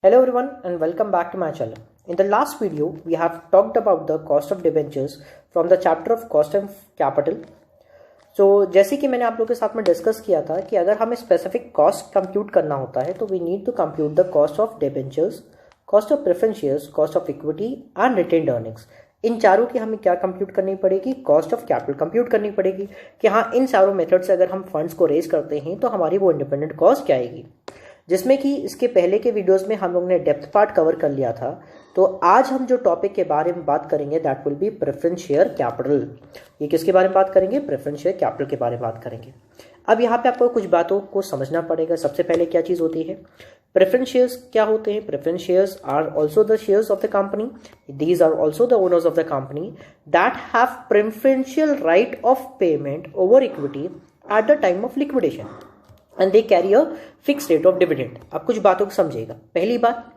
Hello everyone and welcome back to my channel. In the last video, we have talked about the cost of debentures from the chapter of cost of capital. So जैसे कि मैंने आप लोगों के साथ में discuss किया था कि अगर हमें स्पेसिफिक कॉस्ट कंप्यूट करना होता है तो we need to compute the cost of debentures, cost of preference shares, cost of equity and retained earnings. इन चारों की हमें क्या कंप्यूट करनी पड़ेगी? कॉस्ट ऑफ कैपिटल कंप्यूट करनी पड़ेगी कि हाँ, इन चारों मेथड से अगर हम फंड्स को रेज करते हैं तो हमारी वो इंडिपेंडेंट कॉस्ट क्या आएगी, जिसमें कि इसके पहले के वीडियोस में हम लोग ने डेप्थ पार्ट कवर कर लिया था। तो आज हम जो टॉपिक के बारे में बात करेंगे that will be preference share capital. ये किसके बारे में बात करेंगे? प्रेफरेंस शेयर कैपिटल के बारे में बात करेंगे। अब यहाँ पे आपको कुछ बातों को समझना पड़ेगा। सबसे पहले क्या चीज़ होती है? प्रेफरेंस शेयर्स क्या होते हैं? Preference shares are also the shares of the company, these are also the owners of the company that have preferential right of payment over equity at the time of liquidation and they carry a fix rate of dividend. अब कुछ बातों को समझिएगा। पहली बात,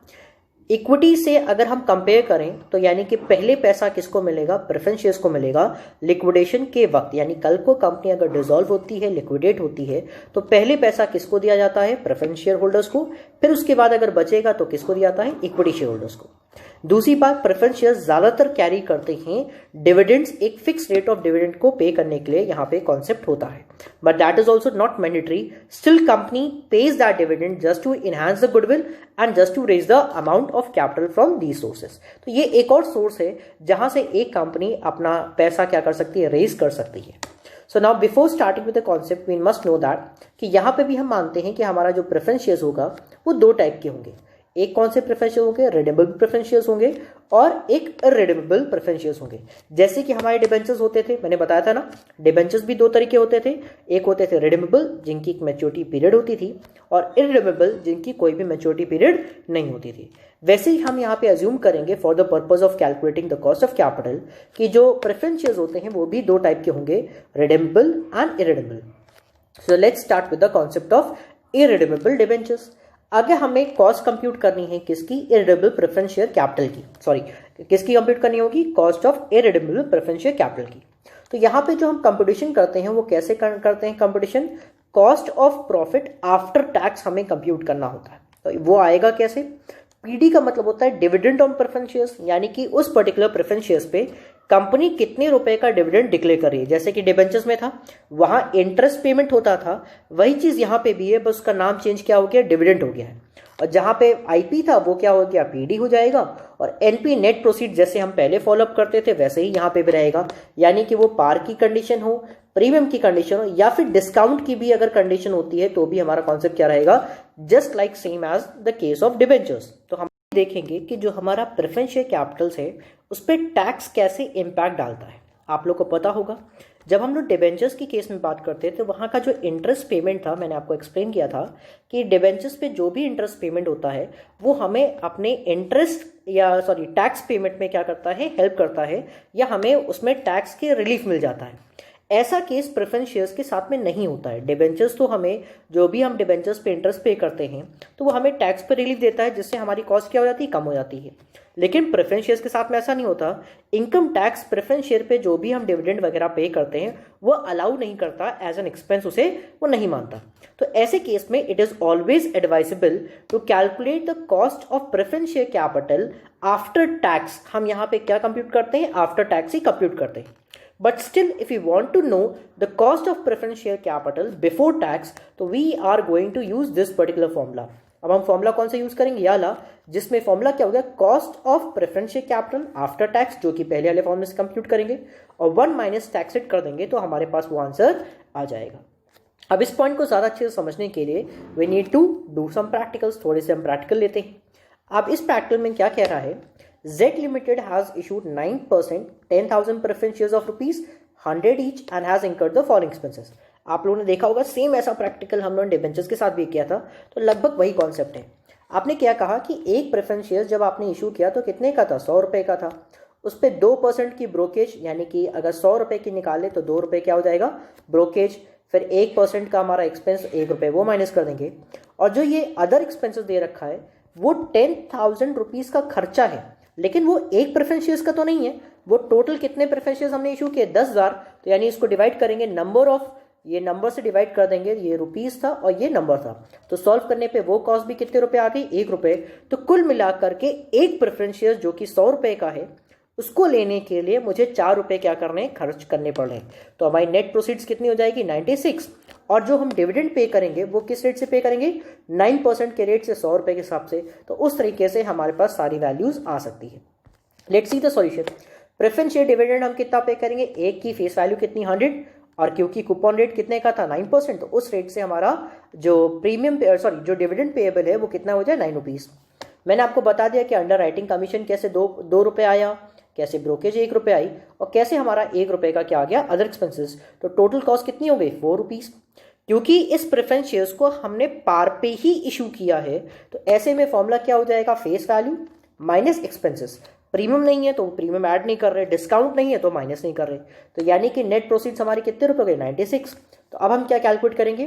equity से अगर हम कंपेयर करें तो यानी कि पहले पैसा किसको मिलेगा? प्रेफरेंस शेयर्स को मिलेगा लिक्विडेशन के वक्त। यानी कल को कंपनी अगर डिसॉल्व होती है, लिक्विडेट होती है, तो पहले पैसा किसको दिया जाता है? प्रेफरेंस शेयर होल्डर्स को। फिर उसके बाद अगर बचेगा तो किसको दिया जाता है? इक्विटी शेयर होल्डर्स को। दूसरी बात, प्रेफरेंस शेयर्स ज्यादातर कैरी करते हैं डिविडेंड्स, एक फिक्स रेट ऑफ डिविडेंड को पे करने के लिए यहाँ पे कॉन्सेप्ट होता है, but that is also not mandatory. Still company pays that dividend just to enhance the goodwill and just to raise the amount of capital from these sources. तो ये एक और सोर्स है जहां से एक कंपनी अपना पैसा क्या कर सकती है? रेज कर सकती है। So now before starting with the concept we must know that कि यहाँ पे भी हम मानते हैं कि हमारा जो प्रेफरेंस शेयर्स होगा वो दो टाइप के होंगे। एक कौन से प्रेफरेंस शेयर होंगे? रिडीमेबल प्रेफरेंस शेयर्स होंगे और एक इररिडीमेबल प्रेफरेंस शेयर्स होंगे। जैसे कि हमारे डिबेंचर्स होते थे, मैंने बताया था ना, डिबेंचर्स भी दो तरीके होते थे। एक होते थे रिडीमेबल जिनकी एक मैच्योरिटी पीरियड होती थी, और इररिडीमेबल जिनकी कोई भी मैच्योरिटी पीरियड नहीं होती थी। वैसे ही हम यहाँ पे अज्यूम करेंगे for the purpose of calculating the cost of capital कि जो प्रेफरेंस शेयर्स होते हैं वो भी दो टाइप के होंगे, redeemable and irredeemable. So let's start with the concept of irredeemable debentures. आगे हमें कॉस्ट कंप्यूट करनी है किसकी? इररिडीमेबल प्रेफरेंस शेयर कैपिटल की। सॉरी, किसकी कंप्यूट करनी होगी? Cost of irredeemable preference share capital की। तो यहाँ पे जो हम कंप्यूटेशन करते हैं वो कैसे करते हैं computation? Cost of profit after tax हमें कंप्यूट करना होता है। तो वो आएगा कैसे? पीडी का मतलब होता है डिविडेंड ऑन प्रेफरेंस शेयर्स, यानी कि उस पर्टिकुलर प्रेफरेंस शेयर्स पे कंपनी कितने रुपए का डिविडेंड डिक्लेयर कर रही है। जैसे कि डिबेंचर्स में था, वहां इंटरेस्ट पेमेंट होता था, वही चीज यहां पे भी है, बस उसका नाम चेंज क्या हो गया? डिविडेंड हो गया है। और जहां पे आईपी था वो क्या हो गया? पीडी हो जाएगा। और एनपी नेट प्रोसीड जैसे हम पहले फॉलोअप करते थे वैसे ही यहां पे भी रहेगा, यानी कि वो पार की कंडीशन हो, प्रीमियम की कंडीशन हो, या फिर डिस्काउंट की भी अगर कंडीशन होती है तो भी हमारा कॉन्सेप्ट क्या रहेगा? Just like same as the case of debentures. तो हम देखेंगे कि जो हमारा प्रेफरेंस शेयर कैपिटल्स है उस पर टैक्स कैसे इंपैक्ट डालता है। आप लोग को पता होगा जब हम लोग डिबेंचर्स की केस में बात करते हैं तो वहाँ का जो इंटरेस्ट पेमेंट था, मैंने आपको एक्सप्लेन किया था कि डिबेंचर्स पे जो भी इंटरेस्ट पेमेंट होता है वो हमें अपने इंटरेस्ट या सॉरी टैक्स पेमेंट में क्या करता है? हेल्प करता है, या हमें उसमें टैक्स के रिलीफ मिल जाता है। ऐसा केस प्रेफरेंस शेयर्स के साथ में नहीं होता है। डिबेंचर्स तो हमें जो भी हम डिबेंचर्स पे इंटरेस्ट पे करते हैं तो वो हमें टैक्स पे रिलीफ देता है, जिससे हमारी कॉस्ट क्या हो जाती है? कम हो जाती है। लेकिन प्रेफरेंस शेयर्स के साथ में ऐसा नहीं होता। इनकम टैक्स प्रेफरेंस शेयर पे जो भी हम डिविडेंड वगैरह पे करते हैं वो अलाउ नहीं करता, एज एन एक्सपेंस उसे वो नहीं मानता। तो ऐसे केस में it is always advisable to calculate the cost of preference share capital after tax. हम यहाँ पे क्या कंप्यूट करते हैं? आफ्टर टैक्स ही कंप्यूट करते हैं। But still, if we want to know the cost of preference share capital before tax, तो we are going to use this particular formula. अब हम फॉर्मूला कौन सा यूज करेंगे? ये वाला, जिसमें फॉर्मूला क्या हो गया? Cost of preference share capital after tax, जो कि पहले वाले फॉर्मूले से कंप्यूट करेंगे और 1 माइनस टैक्स रेट कर देंगे तो हमारे पास वो आंसर आ जाएगा। अब इस पॉइंट को ज्यादा अच्छे से समझने के लिए we need to do some practicals. थोड़े से हम प्रैक्टिकल लेते हैं। अब इस प्रैक्टिकल में क्या कह रहा है? Z Limited has issued 9% 10,000 preference shares of ₹100 each and has incurred the following expenses. आप लोगों ने देखा होगा सेम ऐसा प्रैक्टिकल हम लोगों ने डिबेंचर्स के साथ भी किया था, तो लगभग वही कॉन्सेप्ट है। आपने क्या कहा कि एक प्रेफरेंस शेयर जब आपने इशू किया तो कितने का था? 100 रुपए का था। उस पर 2% की ब्रोकेज, यानी कि अगर 100 रुपए की निकाले तो 2 रुपए क्या हो जाएगा? ब्रोकेज। फिर 1% का हमारा एक्सपेंस 1 रुपए वो माइनस कर देंगे। और जो ये अदर एक्सपेंसेस दे रखा है वो 10,000 रुपीज का खर्चा है, लेकिन वो एक प्रेफरेंस शेयर्स का तो नहीं है। वो टोटल कितने प्रेफरेंस शेयर्स हमने इशू किए? 10,000। तो यानी इसको डिवाइड करेंगे नंबर ऑफ ये नंबर से डिवाइड कर देंगे, ये रुपीस था और ये नंबर था, तो सॉल्व करने पे वो कॉस्ट भी कितने रुपए आ गई, 1 रुपए। तो कुल मिलाकर के एक प्रेफरेंस शेयर जो कि 100 रुपए का है, उसको लेने के लिए मुझे 4 रुपए क्या करने, खर्च करने पड़ रहे हैं। तो हमारी नेट प्रोसीड्स कितनी हो जाएगी, 96। और जो हम डिविडेंड पे करेंगे वो किस रेट से पे करेंगे, 9% के रेट से, 100 रुपए के हिसाब से। तो उस तरीके से हमारे पास सारी वैल्यूज आ सकती है। Let's see the solution. Preference share dividend हम कितना पे करेंगे, एक की फेस वैल्यू कितनी, 100, और क्योंकि कूपन रेट कितने का था, 9%, तो उस रेट से हमारा जो प्रीमियम जो डिविडेंड पेएबल है वो कितना हो जाए, 9 रुपीज। मैंने आपको बता दिया कि अंडर राइटिंग कमीशन कैसे 2 रुपए आया, कैसे ब्रोकेज 1 रुपए आई, और कैसे हमारा 1 रुपए का क्या आ गया, अदर एक्सपेंसेस। तो टोटल कॉस्ट कितनी हो गई, 4 रुपीज। क्योंकि इस प्रेफरेंस शेयर्स को हमने पार पे ही इशू किया है, तो ऐसे में फॉर्मूला क्या हो जाएगा, face value minus expenses. Premium नहीं है तो प्रीमियम ऐड नहीं कर रहे, डिस्काउंट नहीं है तो माइनस नहीं कर रहे, तो यानी कि नेट प्रोसीड्स हमारे कितने रुपए गए, 96। तो अब हम क्या कैलकुलेट करेंगे,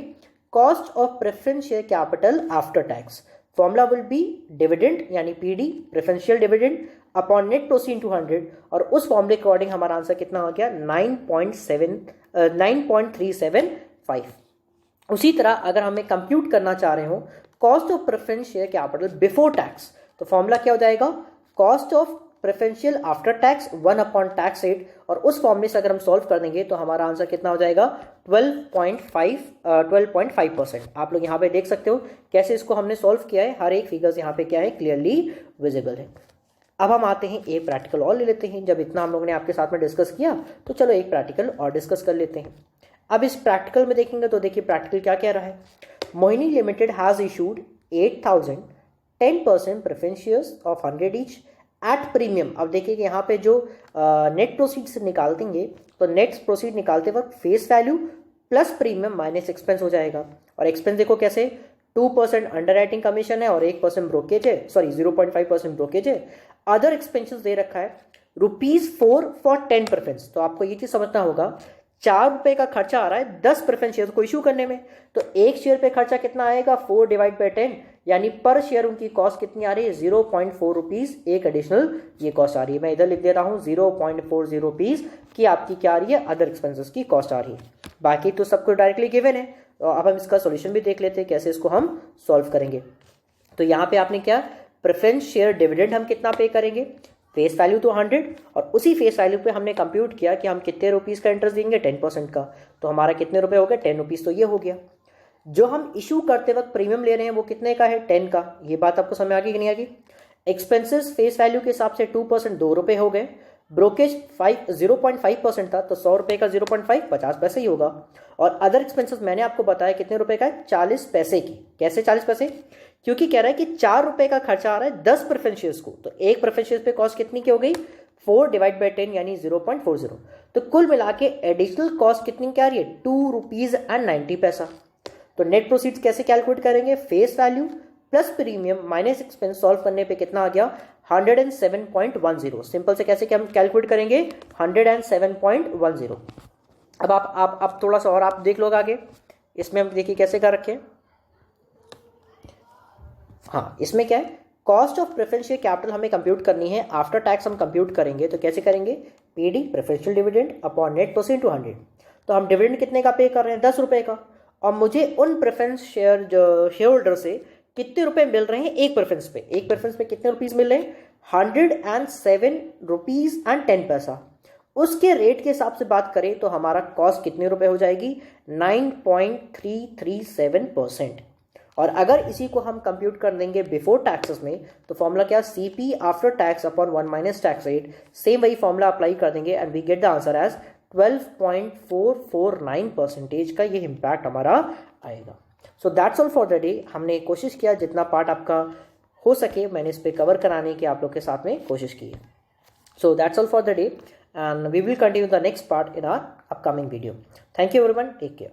cost of preference share capital after tax. Formula will be dividend यानी P D, preferential dividend upon net proceed 200, और उस फॉर्मूले के अकॉर्डिंग हमारा आंसर कितना हो गया, 9.375। उसी तरह अगर हमें कंप्यूट करना चाह रहे हो cost of preference share capital before tax, तो फॉर्मूला क्या हो जाएगा, cost of preferential after tax 1 upon tax rate, और उस फॉर्मूले से अगर हम सॉल्व कर देंगे तो हमारा आंसर कितना हो जाएगा, 12.5%। आप लोग यहाँ पे देख सकते हो कैसे इसको हमने सॉल्व किया है, हर एक फिगर्स यहाँ पे क्या है, क्लियरली विजिबल है। अब हम आते हैं एक प्रैक्टिकल और ले लेते हैं। जब इतना हम लोगों ने आपके साथ में डिस्कस किया तो चलो एक प्रैक्टिकल और डिस्कस कर लेते हैं। अब इस प्रैक्टिकल में देखेंगे तो देखिए प्रैक्टिकल क्या कह रहा है, Mohini limited has issued 8,000 10% preference shares of 100 each at premium. अब देखिए कि यहाँ पे जो नेट प्रोसीड से निकाल देंगे तो नेट प्रोसीड निकालते वक्त face value plus premium minus expense हो जाएगा। और एक्सपेंस देखो कैसे, 2% अंडर राइटिंग कमीशन है और 1% ब्रोकेज है, सॉरी 0.5% ब्रोकेज है। अदर एक्सपेंसेस दे रखा है ₹4 फॉर 10 प्रेफरेंस। तो आपको ये चीज समझना होगा, 4 रुपए का खर्चा आ रहा है 10 प्रेफरेंस शेयर को इशू करने में, तो एक शेयर पे खर्चा कितना आएगा, 4 डिवाइड बाई 10, यानी पर शेयर उनकी कॉस्ट कितनी आ रही है, 0.4 रुपीज एक एडिशनल ये कॉस्ट आ रही है। मैं इधर लिख दे रहा हूं 0.40 रुपीज की आपकी क्या आ रही है, अदर एक्सपेंसेस की कॉस्ट आ रही है। बाकी तो सब कुछ डायरेक्टली गिवन है। तो अब हम इसका सोल्यूशन भी देख लेते हैं कैसे इसको हम सॉल्व करेंगे। तो यहाँ पे आपने क्या, प्रेफरेंस शेयर डिविडेंड हम कितना पे करेंगे, फेस वैल्यू तो 100, और उसी फेस वैल्यू पे हमने कंप्यूट किया कि हम कितने रुपीस का इंटरेस्ट देंगे, 10% का। तो हमारा कितने रुपए हो गए, 10 रुपीस। तो ये हो गया। जो हम इशू करते वक्त प्रीमियम ले रहे हैं वो कितने का है, 10 का। ये बात आपको समझ आ गई कि नहीं आ गई। एक्सपेंसेस फेस वैल्यू के हिसाब से 2% 2 रुपए हो गए। ब्रोकेज 0.5% था, तो 100 रुपए का 0.5 50 पैसे ही होगा। और अदर एक्सपेंसेस मैंने आपको बताया कितने रुपए का है, 40 पैसे की। कैसे 40 पैसे, क्योंकि कह रहा है कि 4 रुपए का खर्चा आ रहा है 10 प्रेफरेंस शेयर्स को, तो एक प्रेफरेंस शेयर्स पे कॉस्ट कितनी की हो गई, 4 डिवाइड बाई 10 यानी 0.40। तो कुल मिला के एडिशनल कॉस्ट कितनी क्या आ रही है, 2 रुपीज एंड 90 पैसा। तो नेट प्रोसीड्स कैसे कैलकुलेट करेंगे, face value plus premium minus expense, solve करने पे कितना आ गया, 107.10। सिंपल से कैसे हम कैलकुलेट करेंगे, 107.10। अब आप थोड़ा सा और आप देख लो आगे, इसमें हम देखिए कैसे कर रखे। हाँ, इसमें क्या है, कॉस्ट ऑफ प्रेफरेंशियल कैपिटल हमें कंप्यूट करनी है, आफ्टर टैक्स हम कंप्यूट करेंगे। तो कैसे करेंगे, PD preferential dividend upon net proceed 200। तो हम डिविडेंड कितने का पे कर रहे हैं, 10 रुपए का, और मुझे उन प्रेफरेंस शेयर शेयर होल्डर से कितने रुपए मिल रहे हैं, एक प्रेफरेंस पे कितने रुपीस मिल रहे हैं, 107 रुपीज एंड 10 पैसा। उसके रेट के हिसाब से बात करें तो हमारा कॉस्ट कितने रुपए हो जाएगी, 9.337%। और अगर इसी को हम कंप्यूट कर देंगे बिफोर टैक्सेस में, तो फॉर्मूला क्या, CP after tax upon 1 minus tax rate. Same वही फॉर्मूला अप्लाई कर देंगे and we get the answer as 12.449% का ये इम्पैक्ट हमारा आएगा। So that's all for the day. हमने कोशिश किया जितना पार्ट आपका हो सके मैंने इस पे कवर कराने की आप लोग के साथ में कोशिश की है। So that's all for the day and we will continue the next part in our upcoming video. Thank you everyone, take care.